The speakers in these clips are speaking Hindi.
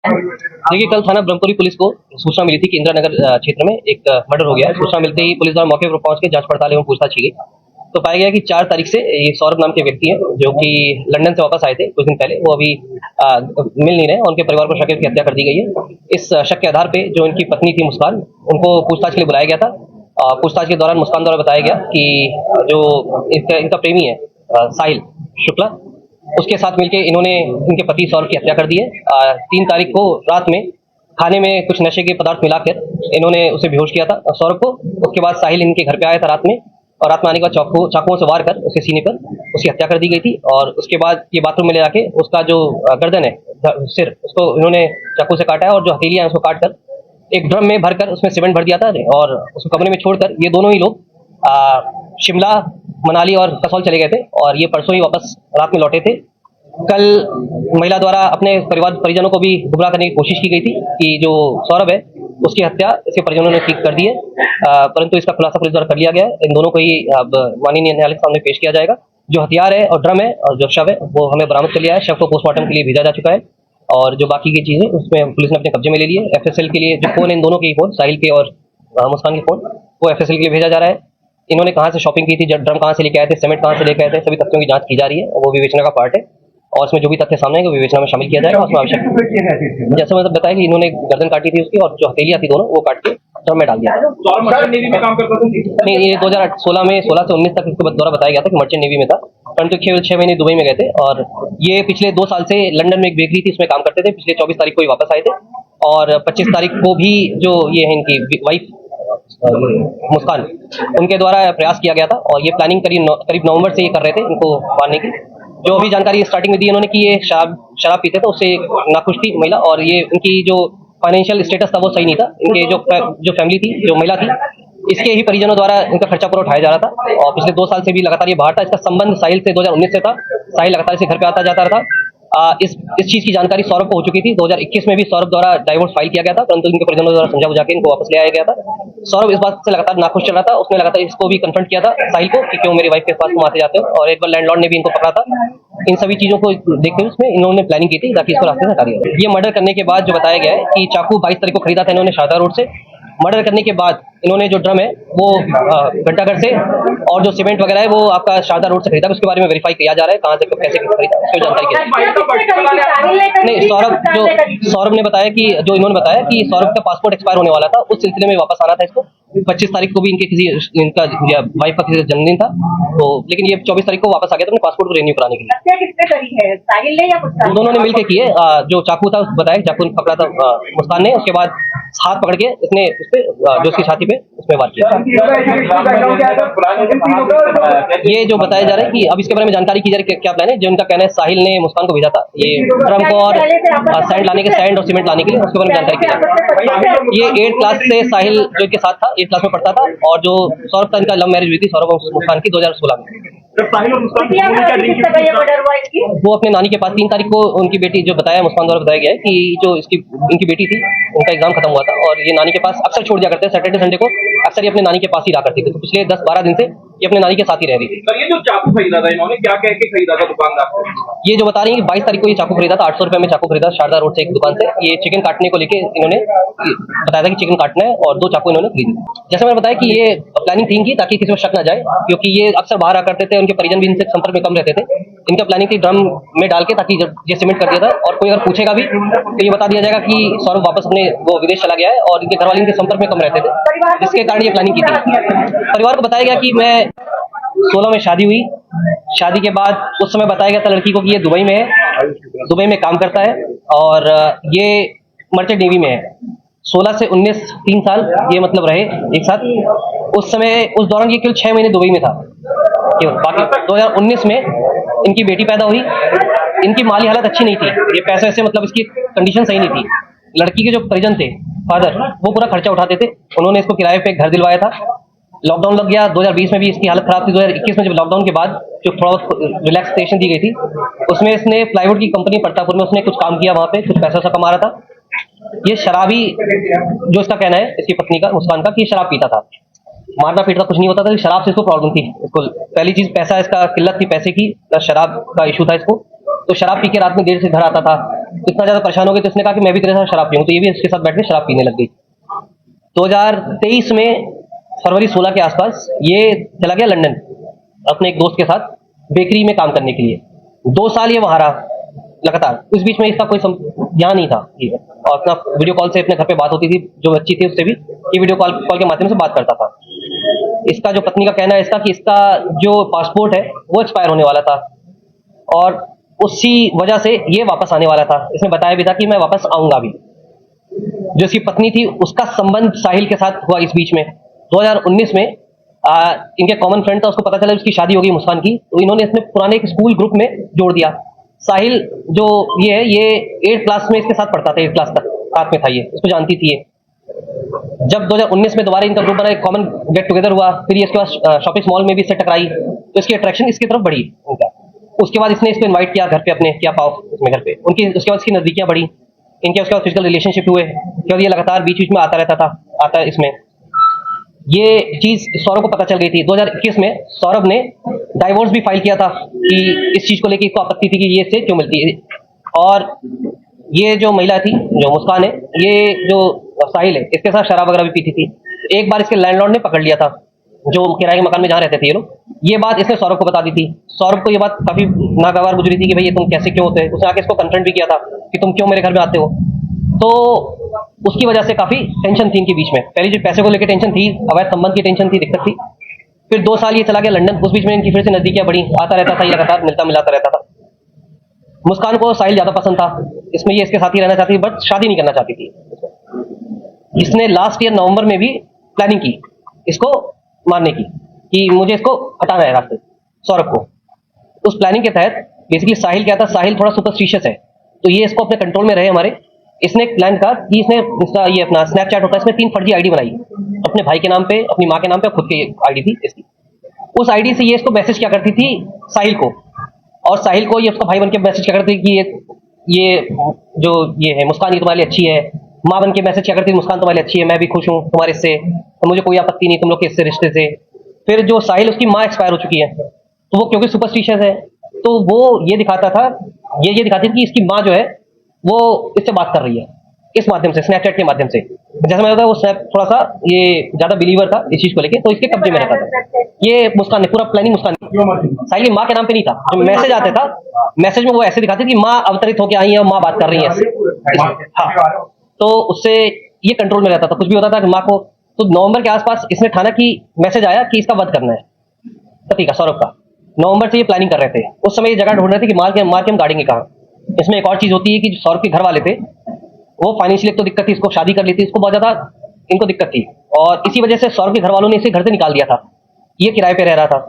देखिए, कल थाना ब्रह्मपुरी पुलिस को सूचना मिली थी कि इंदिरा नगर क्षेत्र में एक मर्डर हो गया है। सूचना मिलते ही पुलिस द्वारा मौके पर पहुंच के जांच पड़ताल एवं पूछताछ की गई। तो पाया गया कि 4 तारीख से ये सौरभ नाम के व्यक्ति हैं जो कि लंदन से वापस आए थे कुछ दिन पहले। वो अभी मिल नहीं रहे। उनके परिवार को शक है कि हत्या कर दी गई है। इस शक के आधार पे जो इनकी पत्नी थी मुस्कान, उनको पूछताछ के लिए बुलाया गया था। पूछताछ के दौरान मुस्कान द्वारा बताया गया कि जो इनका प्रेमी है साहिल शुक्ला, उसके साथ मिलकर इन्होंने इनके पति सौरभ की हत्या कर दी है। 3 तारीख को रात में खाने में कुछ नशे के पदार्थ मिलाकर इन्होंने उसे बेहोश किया था सौरभ को। उसके बाद साहिल इनके घर पे आया था रात में, और रात में आने के बाद चाकुओं से वार कर उसके सीने पर उसकी हत्या कर दी गई थी। और उसके बाद ये बाथरूम में ले जाके उसका जो गर्दन है, सिर, उसको इन्होंने चाकू से काटा है और जो हथेलियां हैं उसको काट कर एक ड्रम में भरकर उसमें सीमेंट भर दिया था और उसको कमरे में छोड़कर ये दोनों ही लोग शिमला, मनाली और कसौल चले गए थे। और ये परसों ही वापस रात में लौटे थे। कल महिला द्वारा अपने परिजनों को भी गुमराह करने की कोशिश की गई थी कि जो सौरभ है उसकी हत्या इसके परिजनों ने ठीक कर दी है, परंतु इसका खुलासा पुलिस द्वारा कर लिया गया है। इन दोनों को ही अब माननीय न्यायालय के सामने पेश किया जाएगा। जो हथियार है और ड्रम है और जो शव है वो हमें बरामद कर लिया है। शव को पोस्टमार्टम के लिए भेजा जा चुका है और जो बाकी की चीजें उसमें पुलिस ने अपने कब्जे में ले ली है। एफएसएल के लिए जो फोन है, इन दोनों के फोन, साहिल के और मुस्कान के फोन, वो एफएसएल के लिए भेजा जा रहा है। इन्होंने कहाँ से शॉपिंग की थी, ड्रम कहाँ से लेके आए थे, सीमेंट कहाँ से लेके आए थे, सभी तथ्यों की जांच की जा रही है। वो विवेचना का पार्ट है और उसमें जो भी तथ्य सामने आएंगे वो विवेचना में शामिल किया जाएगा। उसमें आवश्यक जैसे मैंने बताया कि इन्होंने गर्दन काटी थी उसकी और जो हथेलियां थी दोनों वो काट के ड्रम में डाल दिया। नहीं, ये 2016 में 16 से 19 तक इसके द्वारा बताया गया था कि मर्चेंट नेवी में था, परंतु केवल 6 महीने दुबई में गए थे। और ये पिछले 2 साल से लंदन में एक बेकरी थी उसमें काम करते थे। पिछले 24 तारीख को ही वापस आए थे और 25 तारीख को भी जो ये है इनकी वाइफ मुस्कान, उनके द्वारा प्रयास किया गया था और ये प्लानिंग करीब नवंबर से ये कर रहे थे इनको मारने की। जो अभी जानकारी स्टार्टिंग में दी इन्होंने कि ये शराब पीते थे, उससे नाखुश थी महिला और ये उनकी जो फाइनेंशियल स्टेटस था वो सही नहीं था। इनके जो फैमिली थी, जो महिला थी, इसके ही परिजनों द्वारा इनका खर्चा पूरा उठाया जा रहा था और पिछले 2 साल से भी लगातार ये बाहर था। इसका संबंध साहिल से 2019 से था। साहिल लगातार इसे घर पे आता जाता रहा। इस चीज की जानकारी सौरभ को हो चुकी थी। 2021 में भी सौरभ द्वारा डाइवोर्स फाइल किया गया था, परंतु इनके परिजनों द्वारा समझा बुझा के इनको वापस ले आया गया था। सौरभ इस बात से लगातार नाखुश चल रहा था। उसने लगातार इसको भी कन्फ्रंट किया था साहिल को कि क्यों मेरी वाइफ के पास तुम आते जाते हो, और एक बार लैंडलॉर्ड ने भी इनको पकड़ा था। इन सभी चीजों को देखते हुए उसमें इन्होंने प्लानिंग की थी ताकि इसको रास्ते से हटा दिया जाए। ये मर्डर करने के बाद जो बताया गया है कि चाकू 22 तारीख को खरीदा था इन्होंने शारदा रोड से। मर्डर करने के बाद इन्होंने जो ड्रम है वो घंटाघर से और जो सीमेंट वगैरह है वो आपका शारदा रोड से खरीदा। उसके बारे में वेरीफाई किया जा रहा है कहाँ से कैसे खरीदा, उसकी जानकारी नहीं। सौरभ ने बताया कि जो इन्होंने बताया कि सौरभ का पासपोर्ट एक्सपायर होने वाला था, उस सिलसिले में वापस आना था इसको। 25 तारीख को भी इनका वाइफ का किसी जन्मदिन था, तो लेकिन ये 24 तारीख को वापस आ गया था अपने पासपोर्ट को रिन्यू कराने के लिए। हत्या किसने करी है, साहिल ने या मुस्कान? दोनों ने मिलकर की है। जो चाकू था बताया, चाकू पकड़ा था मुस्कान ने, उसके बाद हाथ पकड़ के इसने उस पे जो उसकी छाती पे उसमें वार किया। ये जो बताया जा रहा है कि अब इसके बारे में जानकारी की जा रही है क्या प्लान है। जो इनका कहना है साहिल ने मुस्कान को भेजा था ये ड्रम को और सैंड लाने के, सैंड और सीमेंट लाने के लिए, उसके बारे में जानकारी की जा रही है। ये 8th क्लास से साहिल जो इनके साथ था 8th क्लास में पढ़ता था और जो सौरभ का इनका लव मैरिज हुई थी सौरभ और मुस्कान की 2016 में। वो अपने नानी के पास 3 तारीख को उनकी बेटी, जो बताया मुस्कान द्वारा बताया गया है कि जो इनकी बेटी थी उनका एग्जाम खत्म हुआ था और ये नानी के पास अक्सर छोड़ दिया करते हैं। सैटरडे संडे को अक्सर ये अपने नानी के पास ही रहा करती थी। तो पिछले 10-12 दिन से ये अपने नानी के साथ ही रह रही थी। ये जो चाकू खरीदा था इन्होंने क्या कह के खरीदा था दुकानदार से? ये जो बता रही है कि 22 तारीख को ये चाकू खरीदा था, 800 रुपए में चाकू खरीदा शारदा रोड से एक दुकान से। ये चिकन काटने को लेके इन्होंने बताया था कि चिकन काटना है और 2 चाकू इन्होंने खरीदे। जैसे मैंने बताया कि ये प्लानिंग थी इनकी ताकि किसी को शक ना जाए, क्योंकि ये अक्सर बाहर आ करते थे, उनके परिजन भी इनसे संपर्क में कम रहते थे। इनका प्लानिंग थी ड्रम में डाल के, ताकि जब ये सीमेंट कर दिया था और कोई अगर पूछेगा भी तो ये बता दिया जाएगा कि सौरभ वापस अपने वो विदेश चला गया है और इनके घर वाले इनके संपर्क में कम रहते थे, जिसके कारण ये प्लानिंग की थी। परिवार को बताया गया कि मैं 16 में शादी हुई। शादी के बाद उस समय बताया गया था लड़की को कि ये दुबई में है, दुबई में काम करता है और ये मर्चेंट नेवी में है। 16 से 19 3 साल ये मतलब रहे एक साथ। उस समय उस दौरान ये केवल 6 महीने दुबई में था। बाकी 2019 में इनकी बेटी पैदा हुई। इनकी माली हालत अच्छी नहीं थी, ये पैसे वैसे मतलब इसकी कंडीशन सही नहीं थी। लड़की के जो परिजन थे, फादर, वो पूरा खर्चा उठाते थे। उन्होंने इसको किराए पे घर दिलवाया था। लॉकडाउन लग गया, 2020 में भी इसकी हालत खराब थी। 2021 में जब लॉकडाउन के बाद जो थोड़ा बहुत रिलैक्सेशन दी गई थी, उसमें इसने प्लाईवुड की कंपनी प्रतापपुर में उसने कुछ काम किया, वहां पे कुछ पैसा सा कमा रहा था। ये शराबी, जो इसका कहना है इसकी पत्नी का, मुस्कान का, कि शराब पीता था। मारना पीटना कुछ नहीं होता था, शराब से इसको प्रॉब्लम थी। इसको पहली चीज पैसा, इसका किल्लत थी पैसे की, शराब का इशू था इसको। तो शराब पी के रात में देर से घर आता था, तो इतना ज्यादा परेशान हो गई तो उसने कहा कि मैं भी तेरे साथ शराब पीऊँ, तो ये भी उसके साथ बैठ के शराब पीने लग गई। 2023 में फरवरी 16 के आसपास ये चला गया लंदन अपने एक दोस्त के साथ बेकरी में काम करने के लिए। 2 साल ये वहां रहा लगातार। इस बीच में इसका कोई यहाँ नहीं था ये, और अपना वीडियो कॉल से अपने घर पे बात होती थी, जो बच्ची थी उससे भी ये वीडियो कॉल के माध्यम से बात करता था। इसका जो पत्नी का कहना है इसका कि इसका जो पासपोर्ट है वो एक्सपायर होने वाला था और उसी वजह से ये वापस आने वाला था। इसने बताया भी था कि मैं वापस आऊंगा भी। जो इसकी पत्नी थी उसका संबंध साहिल के साथ हुआ इस बीच में 2019 में। इनके कॉमन फ्रेंड था, उसको पता चला उसकी शादी हो गई मुस्कान की, तो इन्होंने इसमें पुराने एक स्कूल ग्रुप में जोड़ दिया। साहिल जो ये है ये 8th क्लास में इसके साथ पढ़ता था, 8th क्लास तक साथ में था ये, इसको जानती थी ये। जब 2019 में दोबारा इनका ग्रुप बना, एक कॉमन गेट टुगेदर हुआ, फिर ये इसके बाद शॉपिंग मॉल में भी इससे टकराई, तो इसकी अट्रैक्शन इसकी तरफ बढ़ी उनका। उसके बाद इसने इसको इन्वाइट किया घर पे अपने, क्या पाओ इसमें घर पे उनकी। उसके बाद इसकी नजदीकियां बढ़ी इनके, उसके बाद फिजिकल रिलेशनशिप हुए, क्योंकि ये लगातार बीच बीच में आता रहता था, आता है इसमें। ये चीज सौरभ को पता चल गई थी। 2021 में सौरभ ने डाइवोर्स भी फाइल किया था कि इस चीज को लेकर इसको आपत्ति थी कि ये इससे क्यों मिलती है। और ये जो महिला थी, जो मुस्कान है, ये जो साहिल है, इसके साथ शराब वगैरह भी पीती थी। एक बार इसके लैंडलॉर्ड ने पकड़ लिया था, जो किराए के मकान में जहाँ रहते थे ये लोग। ये बात इसने सौरभ को बता दी थी। सौरभ को ये बात काफी नागवार गुजरी थी कि भाई ये तुम कैसे क्यों होते हैं। उसने आके इसको कन्फ्रंट भी किया था कि तुम क्यों मेरे घर में आते हो। तो उसकी वजह से काफी टेंशन थी इनके बीच में। पहले जो पैसे को लेकर टेंशन थी, अवैध संबंध की टेंशन थी, दिक्कत थी। फिर 2 साल ये चला गया लंदन, उस बीच में इनकी फिर से नजदीकियां बढ़ी, आता रहता था ये लगातार, मिलता मिलाता रहता था। मुस्कान को साहिल ज्यादा पसंद था, इसमें ये इसके साथ ही रहना चाहती थी, बट शादी नहीं करना चाहती थी। इसने लास्ट ईयर नवंबर में भी प्लानिंग की इसको मारने की, कि मुझे इसको हटाना है रास्ते, सौरभ को। उस प्लानिंग के तहत बेसिकली साहिल क्या था, साहिल थोड़ा सुपरस्टिशियस है, तो ये इसको अपने कंट्रोल में रहे हमारे। इसने एक प्लान था कि इसने इसका ये अपना स्नैपचैट होता है, इसमें 3 फर्जी आईडी बनाई, अपने भाई के नाम पे, अपनी माँ के नाम पे, खुद की आईडी थी इसकी। उस आईडी से ये इसको मैसेज क्या करती थी साहिल को, और साहिल को ये उसका भाई बन के मैसेज क्या करती थी कि ये जो ये है मुस्कान, ये तुम्हारे लिए अच्छी है। माँ बन के मैसेज क्या करती थी, मुस्कान तुम्हारे लिए अच्छी है, मैं भी खुश हूँ तुम्हारे से, तो मुझे कोई आपत्ति नहीं तुम लोग के इससे रिश्ते से। फिर जो साहिल, उसकी माँ एक्सपायर हो चुकी है, तो वो क्योंकि सुपरस्टिशियस है, तो वो ये दिखाता था, ये दिखाती थी कि इसकी माँ जो है वो इससे बात कर रही है इस माध्यम से, स्नैपचैट के माध्यम से। जैसे मैं बताया, वो स्नैप थोड़ा सा ये ज्यादा बिलीवर था इस चीज को लेके, तो इसके कब्जे में रहता था। ये मुस्कान ने पूरा प्लानिंग, मुस्कान साहिल की माँ के नाम पे नहीं था। जो मैसेज आते था, मैसेज में वो ऐसे दिखाती थी माँ अवतरित होकर आई है, माँ बात कर रही है। हाँ, तो उससे ये कंट्रोल में रहता था, कुछ भी होता था कि माँ को। तो नवंबर के आसपास इसने ठाना कि मैसेज आया कि इसका वध करना है, पति का, सौरभ का। नवंबर से ये प्लानिंग कर रहे थे। उस समय ये जगह ढूंढ रहे थे कि मार के हम गाड़ेंगे कहाँ। इसमें एक और चीज होती है कि जो सौरभ के घर वाले थे, वो फाइनेंशियली तो दिक्कत थी, इसको शादी कर ली थी, इसको बहुत ज्यादा इनको दिक्कत थी, और इसी वजह से सौरभ के घर वालों ने इसे घर से निकाल दिया था। ये किराए पे रह रहा था,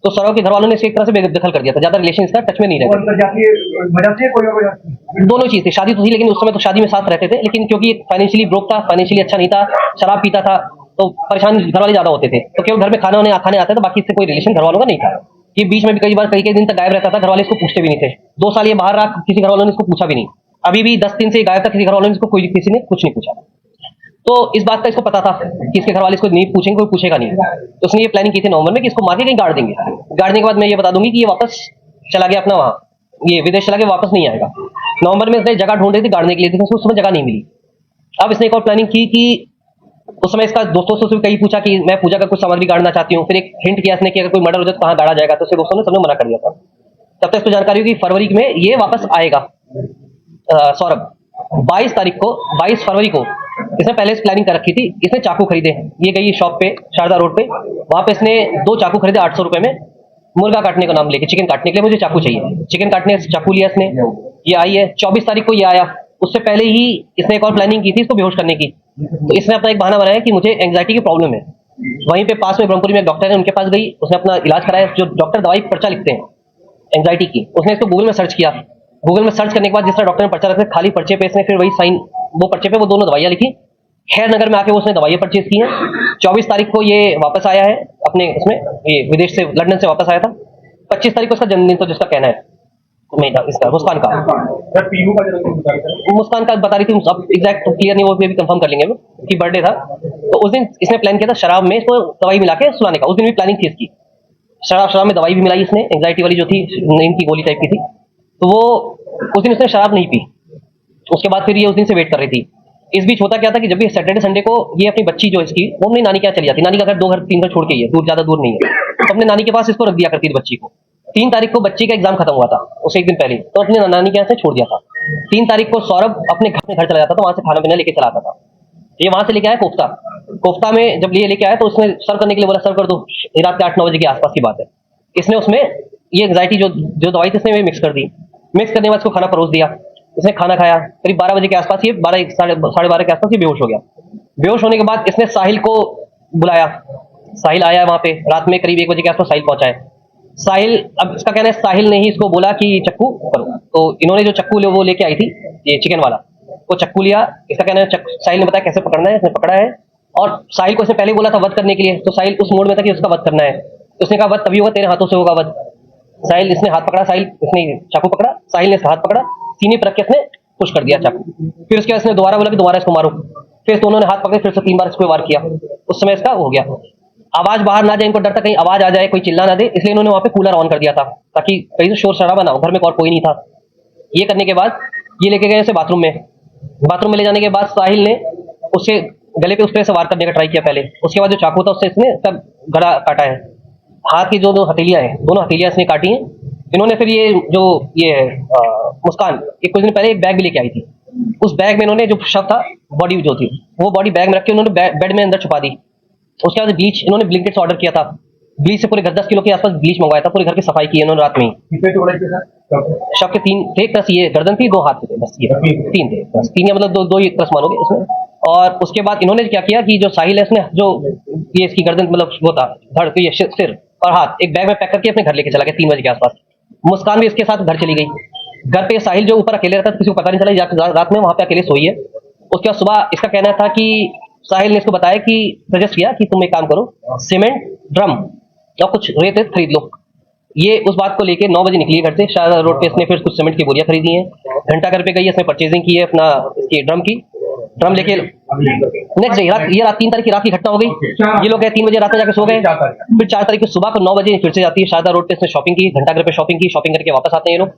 तो सौरभ के घर वालों ने इसे एक तरह से बेदखल कर दिया था, ज्यादा रिलेशन इसका टच में नहीं रहता। दोनों चीज थी, शादी तो थी, लेकिन उस समय तो शादी में साथ रहते थे, लेकिन क्योंकि फाइनेंशियली ब्रोक था, फाइनेंशियली अच्छा नहीं था, शराब पीता था, तो परेशान घर वाले ज्यादा होते थे। तो केवल घर में खाने आते थे, बाकी इससे कोई रिलेशन घर वालों का नहीं था। ये बीच में भी कई बार कई दिन तक गायब रहता था, घर वाले इसको पूछते भी नहीं थे। 2 साल ये बाहर रहा, किसी घर वालों ने इसको पूछा भी नहीं। अभी भी 10 दिन से गायब था, किसी घर वालों ने इसको किसी ने कुछ नहीं पूछा। तो इस बात का इसको पता था कि इसके घर वाले इसको नहीं पूछेंगे, कोई पूछेगा नहीं। तो उसने ये प्लानिंग की थी नवंबर में कि इसको मार के कहीं गाड़ देंगे। गाड़ने के बाद मैं ये बता दूंगी कि ये वापस चला गया अपना वहाँ, ये विदेश चला गया, वापस नहीं आएगा। नवंबर में इसने जगह ढूंढ रही थी गाड़ने के लिए, लेकिन उस समय जगह नहीं मिली। अब इसने एक और प्लानिंग की कि उस समय इसका दोस्तों से कहीं पूछा कि मैं पूजा का कुछ सामग्री गाड़ना चाहती हूँ। फिर एक हिंट किया इसने कि अगर कोई मर्डर हो जाए तो कहाँ गाड़ा जाएगा, तो उसके दोस्तों ने सबने मना कर दिया था। तब तक इसको जानकारी हुई कि फरवरी में ये वापस आएगा सौरभ। 22 फरवरी को इसने पहले से प्लानिंग कर रखी थी। इसने चाकू खरीदे, ये गई शॉप पे शारदा रोड पे, वहां पे इसने 2 चाकू खरीदे 800 रुपए में, मुर्गा काटने का नाम लेके, चिकन काटने के लिए मुझे चाकू चाहिए। चिकन काटने चाकू लिया इसने, ये आई है 24 तारीख को ये आया। उससे पहले ही इसने एक और प्लानिंग की थी इसको बेहोश करने की। तो इसने अपना एक बहाना बनाया कि मुझे एंग्जाइटी की प्रॉब्लम है। वहीं पे पास में ब्रह्मपुरी में एक डॉक्टर है, उनके पास गई, उसने अपना इलाज कराया। जो डॉक्टर दवाई पर्चा लिखते हैं एंग्जाइटी की, उसने इसको गूगल में सर्च किया। गूगल में सर्च करने के बाद जिस तरह डॉक्टर ने पर्चा रखा, खाली पर्चे पे इसने फिर वही साइन, वो पर्चे पे वो दोनों दवाइयाँ लिखी। खैर नगर में आके उसने दवाइयाँ परचेज की हैं। 24 तारीख को ये वापस आया है अपने उसमें, ये विदेश से, लंदन से वापस आया था। 25 तारीख को इसका जन्मदिन, तो जिसका कहना है इसका मुस्कान का बता रही थी, अब एग्जैक्ट क्लियर नहीं, वो भी कंफर्म कर लेंगे कि बर्थडे था। तो उस दिन इसने प्लान किया था शराब में इसको दवाई मिला के सुलाने का। उस दिन भी प्लानिंग थी इसकी, शराब में दवाई भी मिलाई इसने, एंग्जाइटी वाली जो थी, नींद की गोली टाइप की थी। तो वो उस दिन उसने शराब नहीं पी, उसके बाद फिर ये उस दिन से वेट कर रही थी। इस बीच होता क्या था कि जब भी सैटरडे संडे को ये अपनी बच्ची जो इसकी वो अपनी नानी के यहाँ चली जाती, नानी का घर 2 घर 3 घर छोड़ के ही है, दूर ज्यादा दूर नहीं है, तो अपने नानी के पास इसको रख दिया करती थी बच्ची को। 3 तारीख को बच्ची का एग्जाम खत्म हुआ था, उससे एक दिन पहले, तो अपने नानी के यहाँ से छोड़ दिया था। 3 तारीख को सौरभ अपने घर चला जाता था, वहां से खाना पीना लेके चला आता था। ये वहां से लेके आया कोफ्ता, कोफ्ता में जब ये लेके आया तो उसने सर्व करने के लिए बोला सर्व कर दो, रात के 8-9 बजे के आसपास की बात है। इसने उसमें ये एंग्जाइटी जो दवाई थी इसने मिक्स कर दी, मिक्स करने के बाद इसको खाना परोस दिया। इसने खाना खाया, करीब 12 बजे के आसपास, ये 12 के आसपास ये बेहोश हो गया। बेहोश होने के बाद इसने साहिल को बुलाया, साहिल आया वहां पे, रात में करीब 1 बजे के आसपास साहिल पहुंचा है। साहिल, अब इसका कहना है साहिल ने ही इसको बोला कि चक्कू करो, तो इन्होंने जो चक्कू वो लेके आई थी, ये चिकन वाला, वो चक्कू लिया। इसका कहना है साहिल ने बताया कैसे पकड़ना है, इसने पकड़ा है। और साहिल को इसने पहले बोला था वध करने के लिए, तो साहिल उस मोड में था कि उसका वध करना है, तो उसने कहा वध तभी होगा, तेरे हाथों से होगा वध। साहिल, इसने हाथ पकड़ा, साहिल इसने चाकू पकड़ा, साहिल ने हाथ पकड़ा, सीने पर रख के इसने पुश कर दिया चाकू। फिर उसके बाद इसने दोबारा बोला कि दोबारा इसको मारो, फिर दोनों ने हाथ पकड़े, फिर से 3 बार इसको वार किया। उस समय इसका हो गया, आवाज बाहर ना जाए, इनको डर था कहीं आवाज आ जाए, कोई चिल्ला ना दे, इसलिए इन्होंने वहां पे कूलर ऑन कर दिया था ताकि कहीं से शोर शराबा ना हो, घर में और कोई नहीं था। ये करने के बाद ये लेके गए उसे बाथरूम में, बाथरूम में ले जाने के बाद साहिल ने उससे गले पे उस पर से वार करने का ट्राई किया पहले, उसके बाद जो चाकू था उससे इसने सब गला काटा है। हाथ की जो 2 हथेलियां हैं, दोनों हथेलियां इसने काटी हैं। इन्होंने फिर ये जो ये मुस्कान एक कुछ दिन पहले एक बैग भी लेके आई थी, उस बैग में इन्होंने जो शव था, बॉडी जो थी, वो बॉडी बैग में रख के उन्होंने बेड में अंदर छुपा दी। उसके बाद ब्लीच इन्होंने ब्लिंकेट से ऑर्डर किया था, ब्लीच से पूरे 10 किलो के आसपास ब्लीच मंगवाया था, पूरे घर की सफाई की इन्होंने रात में ही। शव के 3 थे, एक तरफ ये गर्दन थी, 2 हाथ थे, बस ये 3 थे, बस 3 या मतलब 2 एक तरफ मानोगे इसमें। और उसके बाद इन्होंने क्या किया कि जो साहिल है इसने जो ये इसकी गर्दन मतलब वो था धड़, तो ये सिर और हाथ एक बैग में पैक करके अपने घर लेके चला गया 3 बजे के आसपास। मुस्कान भी इसके साथ घर चली गई। घर पे साहिल जो ऊपर अकेले रहता था, किसी को पता नहीं चला, रात में वहां पे अकेले सोई है। उसके बाद सुबह इसका कहना था कि साहिल ने इसको बताया कि सजेस्ट किया कि तुम एक काम करो, सीमेंट ड्रम और कुछ रेत खरीद लो। ये उस बात को लेके 9 बजे निकली है घर से, शाहजहां रोड पे इसने फिर कुछ सीमेंट की बोरियां खरीदी हैं, घंटा घर पे गई है, इसने परचेजिंग की है अपना इसकी ड्रम लेके नेक्स्ट डे ये रात 3 तारीख की रात की घटना हो गई। ये लोग गए 3 बजे रात में जाके सो गए, फिर 4 तारीख को सुबह को 9 बजे फिर से जाती है शारदा रोड पे, इसने शॉपिंग की, घंटा घर पे शॉपिंग की, शॉपिंग करके वापस आते हैं ये लोग।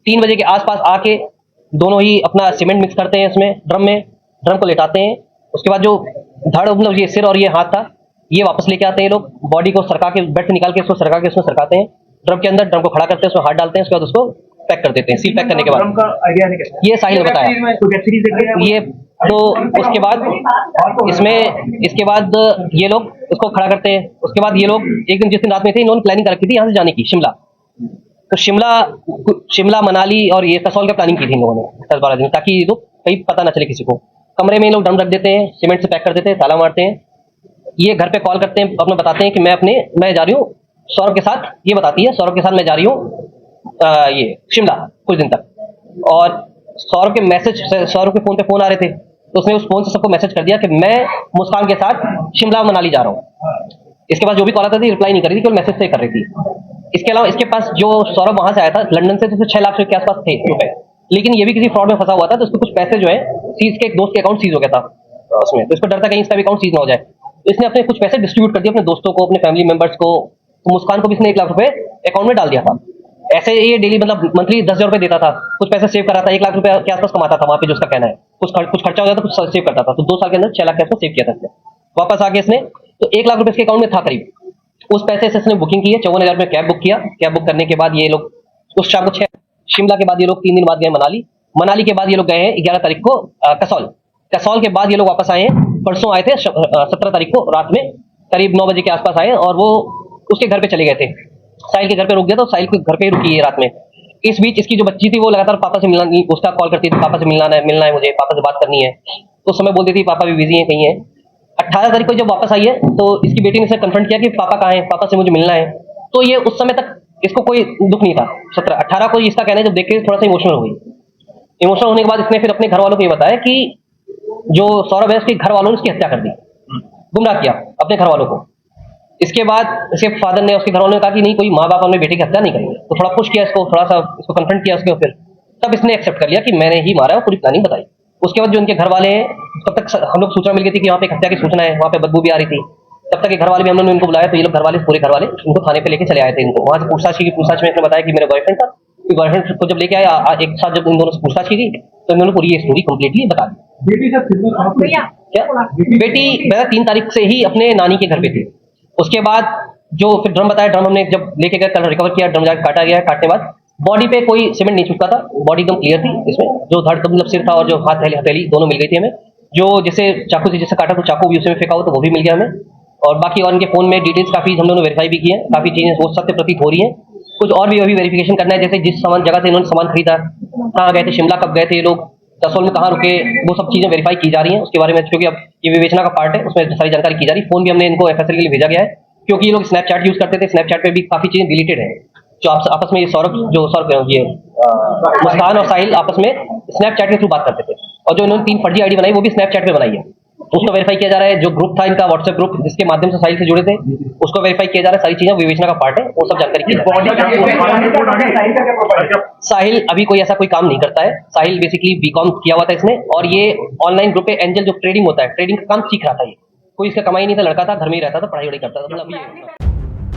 3 बजे के आसपास आके दोनों ही अपना सीमेंट मिक्स करते हैं इसमें ड्रम को लेटाते हैं। उसके बाद जो धड़ मतलब ये सिर और ये हाथ था ये वापस लेके आते हैं ये लोग, बॉडी को सरका के बेड से निकाल के इसको सरका के उसमें सरकाते हैं ड्रम के अंदर, ड्रम को खड़ा करते हैं, उसमें हाथ डालते हैं, उसके बाद उसको पैक कर देते हैं। सील पैक करने के बाद ये साहिल ने बताया ये, तो उसके बाद इसके बाद ये लोग इसको खड़ा करते हैं। उसके बाद ये लोग एक दिन जिस दिन रात में थे इन्होंने प्लानिंग कर रखी थी यहाँ से जाने की शिमला, तो शिमला मनाली और ये कसौल का प्लानिंग की थी इन लोगों ने 10-12 दिन, ताकि ये लोग कहीं पता ना चले किसी को। कमरे में ये लोग ड्रम रख देते हैं, सीमेंट से पैक कर देते हैं, ताला मारते हैं। ये घर पे कॉल करते हैं, अपने बताते हैं कि मैं जा रही हूँ सौरभ के साथ, ये बताती है सौरभ के साथ मैं जा रही हूँ ये शिमला कुछ दिन तक। और सौरभ के फोन पे फोन आ रहे थे, तो उसने उस फोन से सबको मैसेज कर दिया कि मैं मुस्कान के साथ शिमला मनाली जा रहा हूँ। इसके पास जो भी कॉल आता था रिप्लाई नहीं कर रही थी, केवल मैसेज से कर रही थी। इसके अलावा इसके पास जो सौरभ वहां से आया था लंदन से, तो 6 लाख के आसपास थे रुपए, लेकिन ये भी किसी फ्रॉड में फंसा हुआ था, तो उसके कुछ पैसे जो है सीज के एक दोस्त के अकाउंट सीज हो गया था उसमें, तो इसको डर था कहीं इसका भी अकाउंट सीज ना हो जाए, तो इसने अपने कुछ पैसे डिस्ट्रीब्यूट कर दिए अपने दोस्तों को, अपने फैमिली मेंबर्स को। तो मुस्कान को भी इसने 1 लाख रुपए अकाउंट में डाल दिया था। ऐसे ये डेली मतलब मंथली 10,000 रुपए देता था, कुछ पैसे सेव करा था, 1 लाख रुपए के आसपास कमाता था वहां पे, जो उसका कहना है कुछ खर्चा हो जाता था, कुछ सेव करता था, तो 2 साल के अंदर 6 लाख के आसपास सेव किया था इसने। वापस आके इसने तो 1 लाख रुपए इसके अकाउंट में था करीब, उस पैसे से इसने बुकिंग की है, 54,000 में कैब बुक किया। कैब बुक करने के बाद ये लोग उस शाम को शिमला के बाद ये लोग 3 दिन बाद गए मनाली के बाद ये लोग गए हैं 11 तारीख को कसौल के बाद ये लोग वापस आए हैं, परसों आए थे 17 तारीख को रात में करीब 9 बजे के आसपास आए, और वो उसके घर पे चले गए थे, साहिल के घर पे रुक गया, तो साहिल के घर पे ही रुकी है रात में। इस बीच इसकी जो बच्ची थी वो लगातार पापा से मिलना, उसका कॉल करती थी, पापा से मिलना है मुझे, पापा से बात करनी है, तो उस समय बोलती थी पापा भी बिजी हैं कहीं है। 18 तारीख को जब वापस आई है तो इसकी बेटी ने इसे कन्फ्रंट किया कि पापा कहाँ हैं, पापा से मुझे मिलना है, तो ये उस समय तक इसको कोई दुख नहीं था। 18 को इसका कहना है जब देख के थोड़ा सा इमोशनल हो गई। इमोशनल होने के बाद इसने फिर अपने घर वालों को ये बताया कि जो सौरभ है उसके घर वालों ने उसकी हत्या कर दी, गुमराह किया अपने घर वालों को। इसके बाद इसके फादर ने, उसके घर वालों ने कहा कि नहीं, कोई माँ बाप अपने बेटे की हत्या नहीं करेंगे, तो थोड़ा पुश किया इसको, थोड़ा सा इसको कन्फ्रंट किया उसके, फिर तब इसने एक्सेप्ट कर लिया कि मैंने ही मारा है, पूरी प्लानिंग बताई। उसके बाद जो उनके घर वाले हैं, तब तक हम लोग सूचना मिल गई थी कि वहाँ पे एक हत्या की सूचना है, वहाँ पे बदबू भी आ रही थी, तब तक घर वाले भी हम लोगों ने उनको बुलाया, तो ये लोग घर वाले पूरे घर वाले उनको थाने पे लेके चले आए थे। इनको वहाँ से पूछताछ में इसने बताया कि मेरा बॉयफ्रेंड था, बॉयफ्रेंड को जब लेके आया एक साथ जब इन दोनों से पूछताछ की गई तो इन्होंने पूरी ये स्टोरी कंप्लीटली बता दी। बेटी सर फिर भैया क्या बेटी पहले 3 तारीख से ही अपने नानी के घर पे थी। उसके बाद जो फिर ड्रम बताया, ड्रम हमने जब लेके गए कल रिकवर किया, ड्रम जाकर काटा गया, काटने बाद बॉडी पे कोई सीमेंट नहीं छुटका था, बॉडी एकदम क्लियर थी। इसमें जो धड़ मतलब सिर था और जो हाथ हथेली दोनों मिल गई थी हमें। जो जैसे चाकू से जैसे काटा तो चाकू भी उसी में फेंका हो तो वो भी मिल गया हमें। और बाकी और इनके फोन में डिटेल्स काफी हम लोगों ने वेरीफाई भी किए हैं, काफी चीजें वो सत्य प्रतीत हो रही हैं। कुछ और भी अभी वेरिफिकेशन करना है, जैसे जिस सामान जगह से इन्होंने सामान खरीदा, कहाँ गए थे, शिमला कब गए थे ये लोग, कसोल में कहाँ रुके, वो सब चीजें वेरीफाई की जा रही हैं। उसके बारे में क्योंकि अब ये विवेचना का पार्ट है, उसमें सारी जानकारी की जा रही है। फोन भी हमने इनको एफएसएल के लिए भेजा गया है, क्योंकि ये लोग स्नैपचैट यूज करते थे, स्नैपचैट पे भी काफी चीजें डिलीटेड है। जो आपस में ये सौरभ ये मुस्कान और साहिल आपस में स्नैपचैट के थ्रू बात करते थे, और जो इन्होंने 3 फर्जी आईडी बनाई वो भी स्नैपचैट पे बनाई है। उसको वेरीफाई किया जा रहा है। जो ग्रुप था इनका व्हाट्सएप ग्रुप जिसके माध्यम से साहिल से जुड़े थे, उसको वेरीफाई किया जा रहा है। सारी चीजें विवेचना का पार्ट है, वो सब जानकारी की जा रही है। साहिल अभी कोई ऐसा कोई काम नहीं करता है। साहिल बेसिकली बीकॉम किया हुआ था इसने, और ये ऑनलाइन ग्रुप पे एंजल जो ट्रेडिंग होता है, ट्रेडिंग का काम सीख रहा था। ये कोई इसका कमाई नहीं था, लड़का था, घर में ही रहता था, पढ़ाई वढ़ाई करता था, मतलब ये